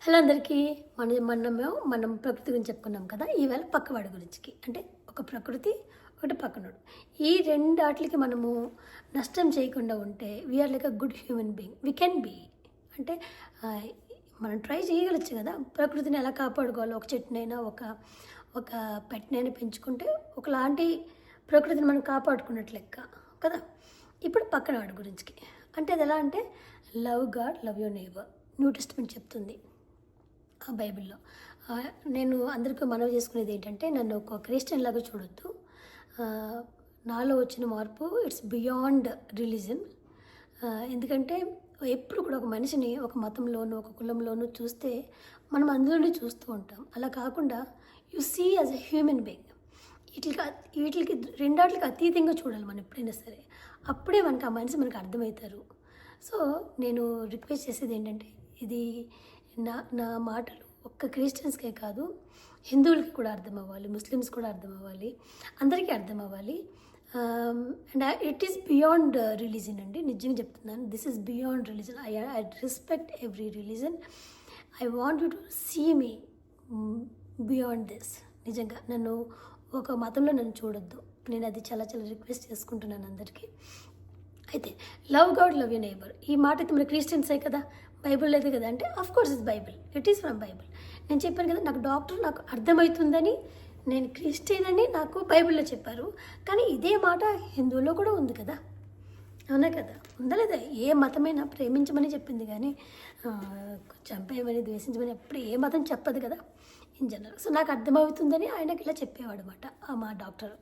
Hello అందరికీ. మనం ప్రకృతి గురించి చెప్పుకున్నాం కదా. ఈవేళ పక్కవాడి గురించికి అంటే ఒక ప్రకృతి, ఒకటి పక్కనోడు. ఈ రెండాటికి మనము నష్టం చేయకుండా ఉంటే we're like a good human being. We can be అంటే మనం ట్రై చేయగలచ్చు కదా. ప్రకృతిని ఎలా కాపాడుకోవాలో, ఒక చెట్టునైనా ఒక పెట్నైనా పెంచుకుంటే ఒకలాంటి ప్రకృతిని మనం కాపాడుకున్నట్లు లెక్క కదా. ఇప్పుడు పక్కనవాడి గురించికి అంటే అది ఎలా అంటే love God love your neighbour, new testament చెప్తుంది ఆ బైబిల్లో. నేను అందరికీ మనవి చేసుకునేది ఏంటంటే, నన్ను ఒక క్రిస్టియన్ లాగా చూడొద్దు. నాలో వచ్చిన మార్పు ఇట్స్ బియాండ్ రిలీజన్. ఎందుకంటే ఎప్పుడు కూడా ఒక మనిషిని ఒక మతంలోనూ ఒక కులంలోనూ చూస్తే మనం అందులోనే చూస్తూ ఉంటాం. అలా కాకుండా you see as a human being. వీటికి రెండాటికి అతీతంగా చూడాలి మనం ఎప్పుడైనా సరే. అప్పుడే మనకు ఆ మనిషి మనకు అర్థమవుతారు. సో నేను రిక్వెస్ట్ చేసేది ఏంటంటే, ఇది నా మాటలు ఒక్క క్రిస్టియన్స్కే కాదు, హిందువులకి కూడా అర్థం అవ్వాలి, ముస్లిమ్స్ కూడా అర్థం అవ్వాలి, అందరికీ అర్థం అవ్వాలి. And it is beyond religion అండి. నిజంగా చెప్తున్నాను, this is beyond religion. I respect every religion. I want you to see me beyond this. నిజంగా నన్ను ఒక మతంలో నన్ను చూడొద్దు. నేను అది చాలా చాలా రిక్వెస్ట్ చేసుకుంటున్నాను అందరికీ. అయితే love God love you neighbour, ఈ మాట అయితే మన క్రిస్టియన్సే కదా, బైబిల్ లేదు కదా అంటే of course is Bible, it is from Bible. నేను చెప్పాను కదా, నాకు అర్థమవుతుందని, నేను క్రిస్టియన్ అని నాకు బైబిల్లో చెప్పారు. కానీ ఇదే మాట హిందువులో కూడా ఉంది కదా, అవునా కదా, ఉందా లేదా? ఏ మతమైనా ప్రేమించమని చెప్పింది కానీ చంపేయమని ద్వేషించమని ఎప్పుడు ఏ మతం చెప్పదు కదా ఇన్ జనరల్. సో నాకు అర్థమవుతుందని ఆయనకి ఇలా చెప్పేవాడు అనమాట మా డాక్టర్.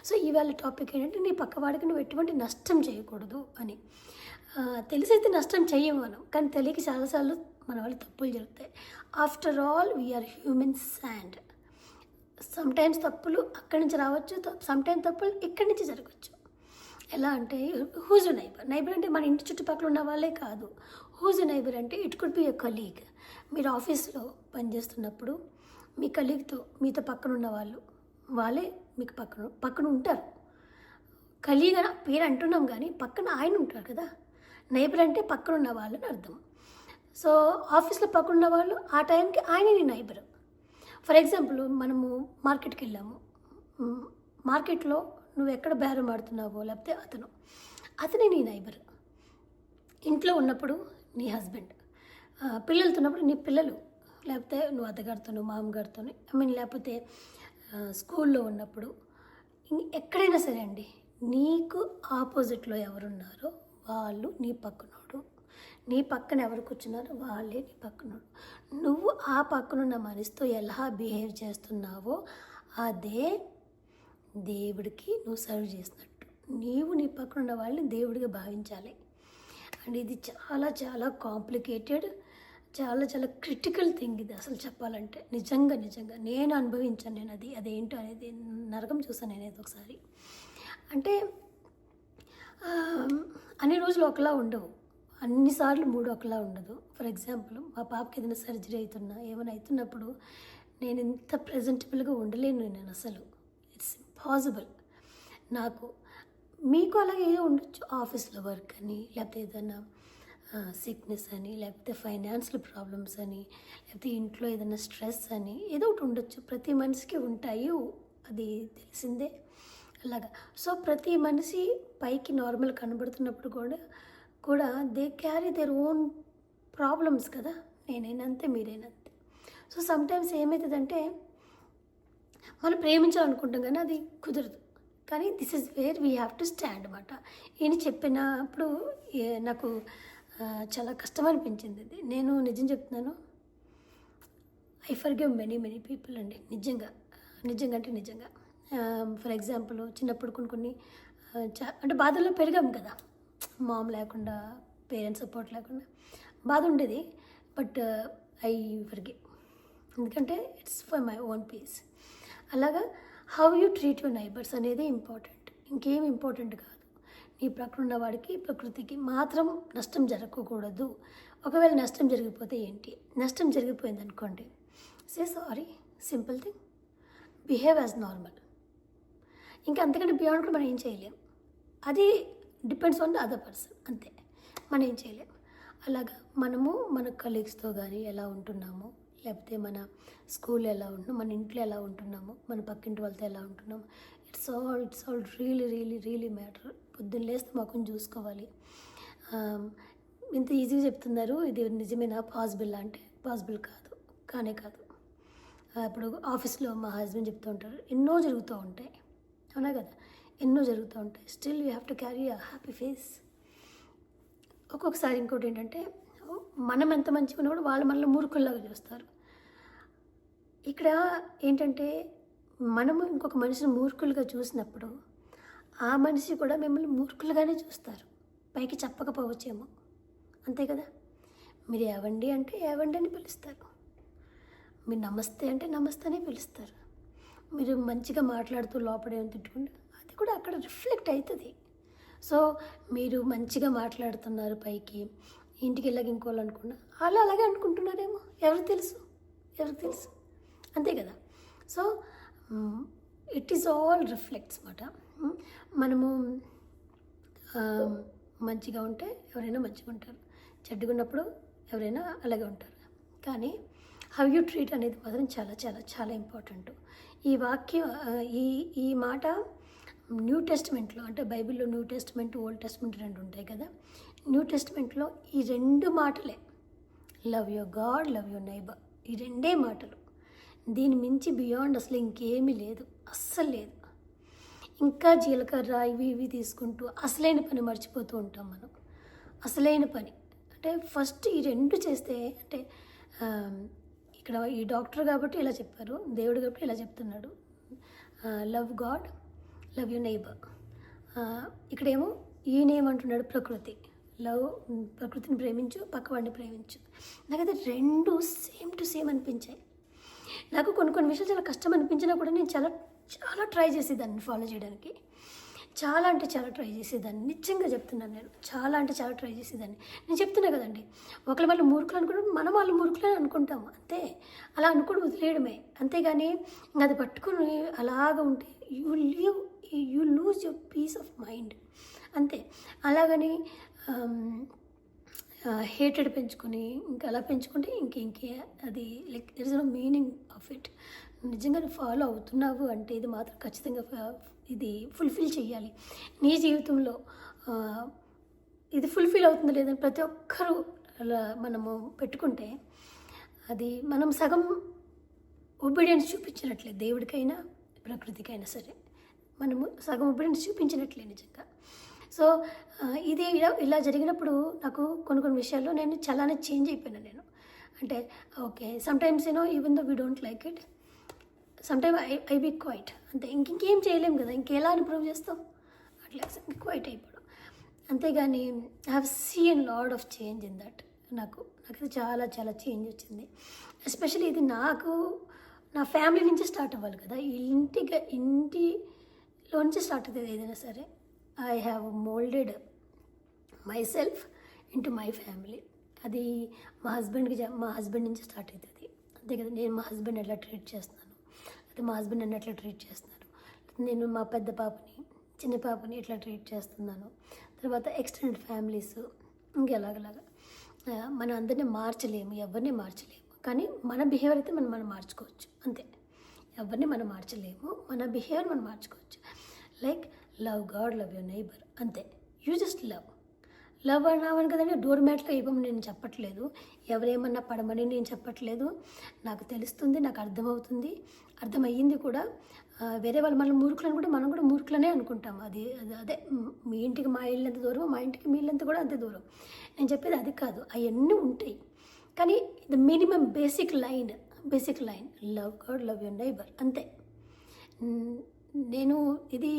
సో ఇవాళ టాపిక్ ఏంటంటే, నీ పక్కవాడికి నువ్వు ఎటువంటి నష్టం చేయకూడదు అని. తెలిసైతే నష్టం చెయ్యము మనం, కానీ తెలియక చాలాసార్లు మన వాళ్ళు తప్పులు జరుగుతాయి. After all we're humans and sometimes తప్పులు అక్కడి నుంచి రావచ్చు, సమ్టైమ్స్ తప్పులు ఇక్కడి నుంచి జరగచ్చు. ఎలా అంటే హూజ్ నైబర్ అంటే మన ఇంటి చుట్టుపక్కల ఉన్న వాళ్ళే కాదు. హూజ్ నైబర్ అంటే it could be a colleague. మీరు ఆఫీస్లో పనిచేస్తున్నప్పుడు మీ కలీగ్తో, మీతో పక్కన ఉన్న వాళ్ళే మీకు పక్కన ఉంటారు. కలీగ్ అని పేరు అంటున్నాం కానీ పక్కన ఆయన ఉంటారు కదా. నైబర్ అంటే పక్కన ఉన్న వాళ్ళని అర్థం. సో ఆఫీస్లో పక్కన ఉన్న వాళ్ళు ఆ టైంకి ఆయనే నీ నైబర్. ఫర్ ఎగ్జాంపుల్, మనము మార్కెట్కి వెళ్ళాము. మార్కెట్లో నువ్వు ఎక్కడ బేరం ఆడుతున్నావో లేకపోతే అతనే నీ నైబర్. ఇంట్లో ఉన్నప్పుడు నీ హస్బెండ్, పిల్లలతో ఉన్నప్పుడు నీ పిల్లలు, లేకపోతే నువ్వు అత్తగారితోనూ మామగారితోనూ, లేకపోతే స్కూల్లో ఉన్నప్పుడు, ఎక్కడైనా సరే అండి, నీకు ఆపోజిట్లో ఎవరున్నారో వాళ్ళు నీ పక్కనోడు. నీ పక్కన ఎవరు కూర్చున్నారో వాళ్ళే నీ పక్కనోడు. నువ్వు ఆ పక్కనున్న మనిషితో ఎలా బిహేవ్ చేస్తున్నావో అదే దేవుడికి నువ్వు సర్వ్ చేసినట్టు. నీవు నీ పక్కన ఉన్న వాళ్ళని దేవుడిగా భావించాలి. అండ్ ఇది చాలా చాలా కాంప్లికేటెడ్, చాలా చాలా క్రిటికల్ థింగ్ ఇది అసలు చెప్పాలంటే. నిజంగా నేను అనుభవించాను. నేను అదేంటో అనేది నరకం చూసాను నేనైతే ఒకసారి. అంటే అన్ని రోజులు ఒకలా ఉండవు, అన్నిసార్లు మూడు ఒకలా ఉండదు. ఫర్ ఎగ్జాంపుల్, మా పాపకి ఏదైనా సర్జరీ ఏమైనా అవుతున్నప్పుడు నేను ఇంత ప్రజెంటబుల్గా ఉండలేను. నేను అసలు ఇట్స్ ఇంపాసిబుల్ నాకు. మీకు అలాగే ఏదో ఉండొచ్చు, ఆఫీస్లో వర్క్ అని, లేకపోతే ఏదైనా సిక్నెస్ అని, లేకపోతే ఫైనాన్షియల్ ప్రాబ్లమ్స్ అని, లేకపోతే ఇంట్లో ఏదైనా స్ట్రెస్ అని, ఏదో ఒకటి ఉండొచ్చు. ప్రతి మనిషికి ఉంటాయి, అది తెలిసిందే. అలాగా సో ప్రతి మనిషి పైకి నార్మల్ కనబడుతున్నప్పుడు కూడా they carry their own problems కదా. నేనైనంతే, మీరైనంతే. సో సమ్టైమ్స్ ఏమవుతుందంటే, మనం ప్రేమించాలనుకుంటాం కానీ అది కుదరదు. కానీ this is where we have to stand అన్నమాట. ఈయన చెప్పినప్పుడు నాకు చాలా కష్టం అనిపించింది ఇది. నేను నిజం చెప్తున్నాను, ఐ ఫర్గివ్ మెనీ పీపుల్ అండి. నిజంగా. ఫర్ ఎగ్జాంపుల్, చిన్నప్పుడు కొన్ని అంటే బాధల్లో పెరిగాం కదా, మామ్ లేకుండా, పేరెంట్స్ సపోర్ట్ లేకుండా బాధ ఉండేది. బట్ ఐ ఫర్గివ్, ఎందుకంటే it's for my own peace. అలాగా how you treat your neighbours అనేది ఇంపార్టెంట్, ఇంకేం ఇంపార్టెంట్ కాదు. నీ ప్రక్కన ఉన్న వాడికి, ప్రకృతికి మాత్రం నష్టం జరగకూడదు. ఒకవేళ నష్టం జరిగిపోతే ఏంటి, నష్టం జరిగిపోయింది అనుకోండి, say sorry, simple thing, behave as normal. ఇంకా అంతకంటే బియాండ్ కూడా మనం ఏం చేయలేం. అది depends on the other person, అంతే, మనం ఏం చేయలేం. అలాగా మనము మన కలీగ్స్తో కానీ ఎలా ఉంటున్నాము, లేకపోతే మన స్కూల్ ఎలా ఉంటున్నాం, మన ఇంట్లో ఎలా ఉంటున్నాము, మన పక్కింటి వాళ్ళతో ఎలా ఉంటున్నాము, ఇట్స్ ఆల్ రియలీ మ్యాటర్. పొద్దున్న లేస్తే మొఖం చూసుకోవాలి. ఇంత ఈజీగా చెప్తున్నారు, ఇది నిజమేనా, పాసిబుల్ అంటే పాసిబుల్ కాదు, కాదు. ఇప్పుడు ఆఫీస్లో మా హస్బెండ్ చెప్తూ ఉంటారు, ఎన్నో జరుగుతూ ఉంటాయి, అవునా కదా, ఎన్నో జరుగుతూ ఉంటాయి. Still you have to carry a happy face. ఒక్కొక్కసారి ఇంకోటి ఏంటంటే, మనం ఎంత మంచిగా ఉన్నా కూడా వాళ్ళు మనల్ని మూర్ఖుల్లాగా చూస్తారు. ఇక్కడ ఏంటంటే, మనము ఇంకొక మనిషిని మూర్ఖులుగా చూసినప్పుడు ఆ మనిషి కూడా మిమ్మల్ని మూర్ఖులుగానే చూస్తారు, పైకి చెప్పకపోవచ్చేమో, అంతే కదా. మీరు ఏవండి అంటే ఏవండి అని పిలుస్తారు, మీరు నమస్తే అంటే నమస్తే అని పిలుస్తారు. మీరు మంచిగా మాట్లాడుతూ లోపడేమో తిట్టుకుంటే అది కూడా అక్కడ రిఫ్లెక్ట్ అవుతుంది. సో మీరు మంచిగా మాట్లాడుతున్నారు పైకి, ఇంటికి వెళ్ళాక ఇంకోళ్ళు అనుకున్నా వాళ్ళు అలాగే అనుకుంటున్నారేమో, ఎవరికి తెలుసు, అంతే కదా. So it is all reflects మాట. మనము మంచిగా ఉంటే ఎవరైనా మంచిగా ఉంటారు, చెడ్డగా ఉన్నప్పుడు ఎవరైనా అలాగే ఉంటారు. కానీ హౌ యూ ట్రీట్ అనేది మాత్రం చాలా చాలా చాలా ఇంపార్టెంట్. ఈ వాక్యం ఈ మాట న్యూ టెస్ట్మెంట్లో, అంటే బైబిల్లో న్యూ టెస్ట్మెంట్, ఓల్డ్ టెస్ట్మెంట్ రెండు ఉంటాయి కదా. న్యూ టెస్ట్మెంట్లో ఈ రెండు మాటలే, love your God, love your neighbour, ఈ రెండే మాటలు. దీని మించి బియాండ్ అసలు ఇంకేమీ లేదు, అస్సలు లేదు. ఇంకా జీలకర్ర ఇవి తీసుకుంటూ అసలైన పని మర్చిపోతూ ఉంటాం మనం. అసలైన పని అంటే ఫస్ట్ ఈ రెండు చేస్తే, అంటే ఇక్కడ ఈ డాక్టర్ కాబట్టి ఇలా చెప్పారు, దేవుడు కాబట్టి ఇలా చెప్తున్నాడు, love God, love you neighbour. ఇక్కడేమో ఈయనేమంటున్నాడు, ప్రకృతి, ప్రకృతిని ప్రేమించు, పక్కవాడిని ప్రేమించు. నాకైతే రెండు సేమ్ టు సేమ్ అనిపించాయి. నాకు కొన్ని విషయాలు చాలా కష్టం అనిపించినా కూడా నేను చాలా ట్రై చేసేదాన్ని ఫాలో చేయడానికి, చాలా ట్రై చేసేదాన్ని. నిజంగా చెప్తున్నాను, నేను చాలా ట్రై చేసేదాన్ని. నేను చెప్తున్నా కదండి, ఒకళ్ళు వాళ్ళు మూర్ఖులు అనుకుంటే మనం వాళ్ళు మూర్ఖులని అనుకుంటాము, అంతే. అలా అనుకుని వదిలేయడమే, అంతేగాని ఇంకా అది పట్టుకుని అలాగ ఉంటే you lose your peace of mind, అంతే. అలాగని హేటెడ్ పెంచుకొని ఇంకా అలా పెంచుకుంటే ఇంకే అది like there is no meaning of it. నిజంగా ఫాలో అవుతున్నావు అంటే ఇది మాత్రం ఖచ్చితంగా ఇది ఫుల్ఫిల్ చేయాలి నీ జీవితంలో. ఇది ఫుల్ఫిల్ అవుతుందో లేదని ప్రతి ఒక్కరూ అలా మనము పెట్టుకుంటే అది మనం సగం ఒబీడియన్స్ చూపించినట్లే, దేవుడికైనా ప్రకృతికైనా సరే మనము సగం ఒబీడియన్స్ చూపించినట్లే నిజంగా. సో ఇది ఇలా జరిగినప్పుడు నాకు కొన్ని విషయాల్లో నేను చాలానే చేంజ్ అయిపోయినా నేను. అంటే okay, sometimes even though we don't like it, sometime I be quiet, అంతే. ఇంకేం చేయలేం కదా, ఇంకెలా ఇంప్రూవ్ చేస్తాం, అట్లా క్వైట్ అయిపోవడం. అంతేగాని I have scene lot of change in that. నాకైతే చాలా చేంజ్ వచ్చింది. ఎస్పెషల్లీ ఇది నాకు నా ఫ్యామిలీ నుంచి స్టార్ట్ అవ్వాలి కదా, ఇంటిలో నుంచి స్టార్ట్ అవుతుంది ఏదైనా సరే. I have moulded my self into my family. అది మా హస్బెండ్ నుంచి స్టార్ట్ అవుతుంది, అంతే కదా. నేను మా హస్బెండ్ ఎట్లా ట్రీట్ చేస్తున్నాను, అయితే మా హస్బెండ్ నన్ను ఎట్లా ట్రీట్ చేస్తున్నారు, నేను మా పెద్ద పాపని చిన్న పాపని ఎట్లా ట్రీట్ చేస్తున్నాను, తర్వాత ఎక్స్టెండెడ్ ఫ్యామిలీస్, ఇంకెలాగలాగా. మనం అందరినీ మార్చలేము, ఎవరిని మార్చలేము, కానీ మన బిహేవియర్ అయితే మనం మార్చుకోవచ్చు, అంతే. ఎవరిని మనం మార్చలేము, మన బిహేవియర్ మనం మార్చుకోవచ్చు. Like love God, love your neighbour, అంతే. యూ జస్ట్ లవ్ అన్నావని కదండి, డోర్ మ్యాట్లో ఇవ్వమని నేను చెప్పట్లేదు, ఎవరేమన్నా పడమని నేను చెప్పట్లేదు. నాకు తెలుస్తుంది, నాకు అర్థమయ్యింది కూడా. వేరే వాళ్ళు మనల్ని మూర్ఖులను కూడా మనం కూడా మూర్ఖులనే అనుకుంటాం. అదే మీ ఇంటికి మా ఇల్లు ఎంత దూరం, మా ఇంటికి మీ ఇల్లు ఎంత కూడా అంతే దూరం. నేను చెప్పేది అది కాదు, అవన్నీ ఉంటాయి. కానీ the minimum basic line love God, love your neighbour, అంతే. నేను ఇది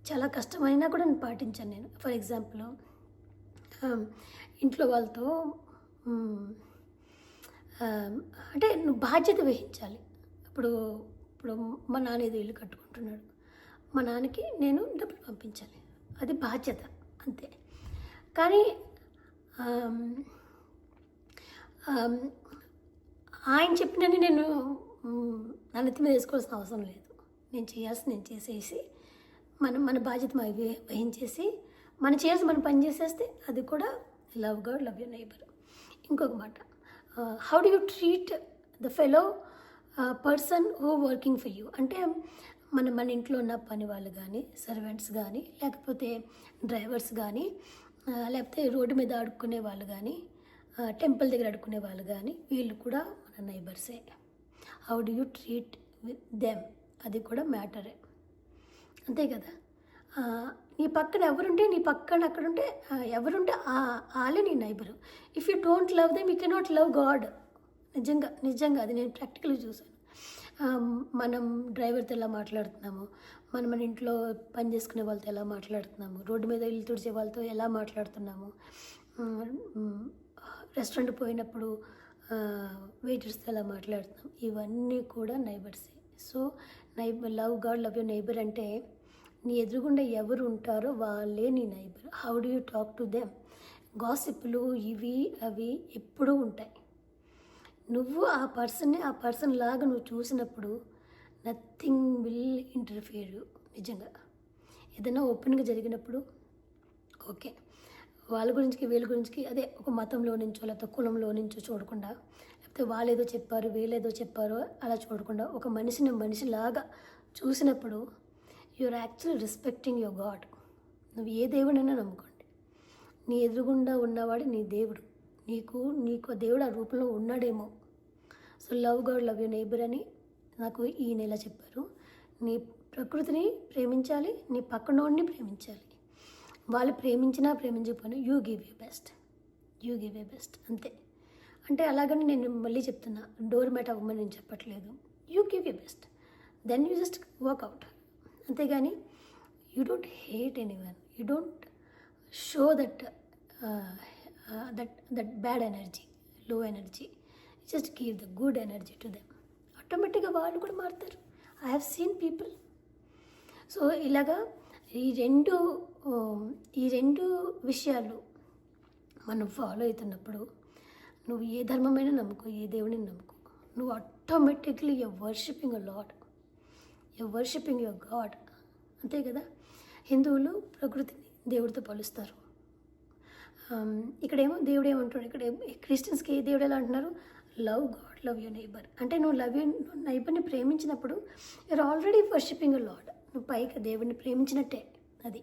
చాలా కష్టమైనా కూడా నేను పాటించాను. నేను ఫర్ ఎగ్జాంపుల్ ఇంట్లో వాళ్ళతో అంటే నువ్వు బాధ్యత వహించాలి. ఇప్పుడు మా నాన్న ఏదో ఇల్లు కట్టుకుంటున్నాడు, మా నాన్నకి నేను డబ్బులు పంపించాలి, అది బాధ్యత, అంతే. కానీ ఆయన చెప్పినని నేను నా నెత్తి మీద వేసుకోవాల్సిన అవసరం లేదు. నేను చేసేసి మన బాధ్యత వహించేసి మనం చేయాల్సి మనం పని చేసేస్తే అది కూడా love God, love your neighbour. ఇంకొక మాట, how do you treat the fellow person who working for you. అంటే మన ఇంట్లో ఉన్న పని వాళ్ళు కానీ, సర్వెంట్స్ కానీ, లేకపోతే డ్రైవర్స్ కానీ, లేకపోతే రోడ్డు మీద ఆడుకునే వాళ్ళు కానీ, టెంపుల్ దగ్గర ఆడుకునే వాళ్ళు కానీ, వీళ్ళు కూడా మన నైబర్సే. How do you treat with them, అది కూడా మ్యాటరే, అంతే కదా. నీ పక్కన ఎవరుంటే, నీ పక్కన అక్కడుంటే ఎవరుంటే వాళ్ళే నీ neighbour. If you don't love them you cannot love God. నిజంగా అది నేను ప్రాక్టికల్గా చూసాను. మనం డ్రైవర్తో ఎలా మాట్లాడుతున్నాము, మన ఇంట్లో పని చేసుకునే వాళ్ళతో ఎలా మాట్లాడుతున్నాము, రోడ్డు మీద ఇల్లు తుడిచే వాళ్ళతో ఎలా మాట్లాడుతున్నాము, రెస్టారెంట్ పోయినప్పుడు వెయిటర్స్తో ఎలా మాట్లాడుతున్నాం, ఇవన్నీ కూడా నైబర్సే. So love God, love your neighbour అంటే నీ ఎదురుగుండా ఎవరు ఉంటారో వాళ్ళే నీ neighbour. How do you talk to them. గాసిప్లు ఇవి అవి ఎప్పుడూ ఉంటాయి. నువ్వు ఆ పర్సన్ లాగా నువ్వు చూసినప్పుడు నథింగ్ విల్ ఇంటర్ఫియర్ యూ. నిజంగా ఏదైనా ఓపెన్గా జరిగినప్పుడు ఓకే, వాళ్ళ గురించి వీళ్ళ గురించి అదే ఒక మతంలో నుంచో లేకపోతే కులంలో నుంచో చూడకుండా, లేకపోతే వాళ్ళు ఏదో చెప్పారు వీళ్ళేదో చెప్పారో అలా చూడకుండా ఒక మనిషిని మనిషిలాగా చూసినప్పుడు you're actually respecting your God. నువ్వు ఏ దేవుడైనా నమ్ముకోండి, నీ ఎదురుగుండా ఉన్నవాడు నీ దేవుడు. నీకు దేవుడు ఆ రూపంలో ఉన్నాడేమో. So love God, love your neighbour అని నాకు ఈ నెల చెప్పారు. నీ ప్రకృతిని ప్రేమించాలి, నీ పక్కనోడిని ప్రేమించాలి. వాళ్ళు ప్రేమించినా ప్రేమించకపోయినా యూ గివ్ యూ బెస్ట్ అంతే. అంటే అలాగని నేను మళ్ళీ చెప్తున్నా, డోర్ మ్యాట్ అవ్వమని నేను చెప్పట్లేదు. You give you best, then you just workout. అంతేగాని you don't hate anyone, you don't show that bad energy, low energy. Just give the good energy to them. ఆటోమేటిక్గా వాళ్ళు కూడా మారుతారు. I have seen people. So ఇలాగా ఈ రెండు విషయాలు మనం ఫాలో అవుతున్నప్పుడు నువ్వు ఏ ధర్మమైనా నమ్ముకో, ఏ దేవుడిని నమ్ముకో, నువ్వు automatically you're worshipping a lord, you're worshipping your God. అంతే కదా. హిందువులు ప్రకృతిని దేవుడితో పోలుస్తారు. ఇక్కడేమో దేవుడు ఏమంటున్నాడు, ఇక్కడ క్రిస్టియన్స్కి దేవుడు ఎలా అంటున్నారు, love God, love your neighbour. అంటే నువ్వు నైబర్ని ప్రేమించినప్పుడు you're already worshipping a lord. నువ్వు పైగా దేవుడిని ప్రేమించినట్టే అది.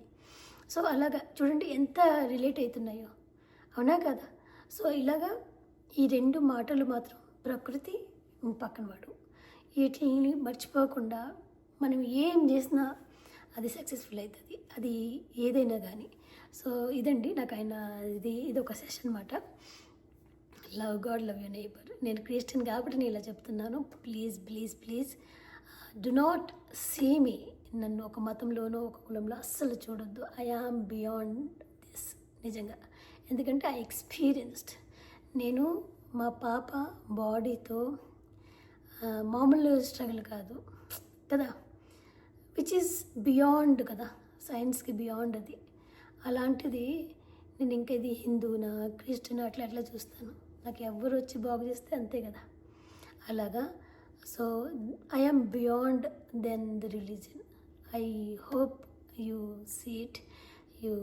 సో అలాగా చూడండి ఎంత రిలేట్ అవుతున్నాయో, అవునా కదా. సో ఇలాగా ఈ రెండు మాటలు మాత్రం ప్రకృతి, పక్కనవాడు, వీటిని మర్చిపోకుండా మనం ఏం చేసినా అది సక్సెస్ఫుల్ అవుతుంది, అది ఏదైనా కానీ. సో ఇదండి నాకు ఇది ఒక సెషన్ అన్నమాట. Love God, love your neighbour. నేను క్రిస్టియన్ కాబట్టి నేను ఇలా చెప్తున్నాను. Please do not see me, నన్ను ఒక మతంలోనో ఒక కులంలో అస్సలు చూడొద్దు. I am beyond this. నిజంగా, ఎందుకంటే ఐ ఎక్స్పీరియన్స్డ్. నేను మా పాప బాడీతో మామూలు స్ట్రగుల్ కాదు కదా, విచ్ ఈజ్ బియాండ్ కదా, సైన్స్కి బియాండ్ అది. అలాంటిది నేను ఇంకా ఇది హిందూనా క్రిస్టియన్ అట్లా చూస్తాను. నాకు ఎవరు వచ్చి బాగు చేస్తే అంతే కదా, అలాగా. So I am beyond then the religion. I hope you see it, you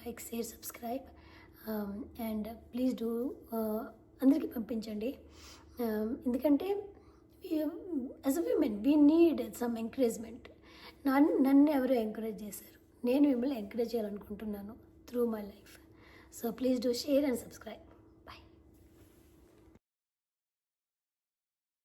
like, share, subscribe and please do. అందరికీ పంపించండి. ఎందుకంటే as a women we need some encouragement. నన్ను ఎవరో ఎంకరేజ్ చేశారు, నేను మిమ్మల్ని ఎంకరేజ్ చేయాలనుకుంటున్నాను through my life. So please do share and subscribe.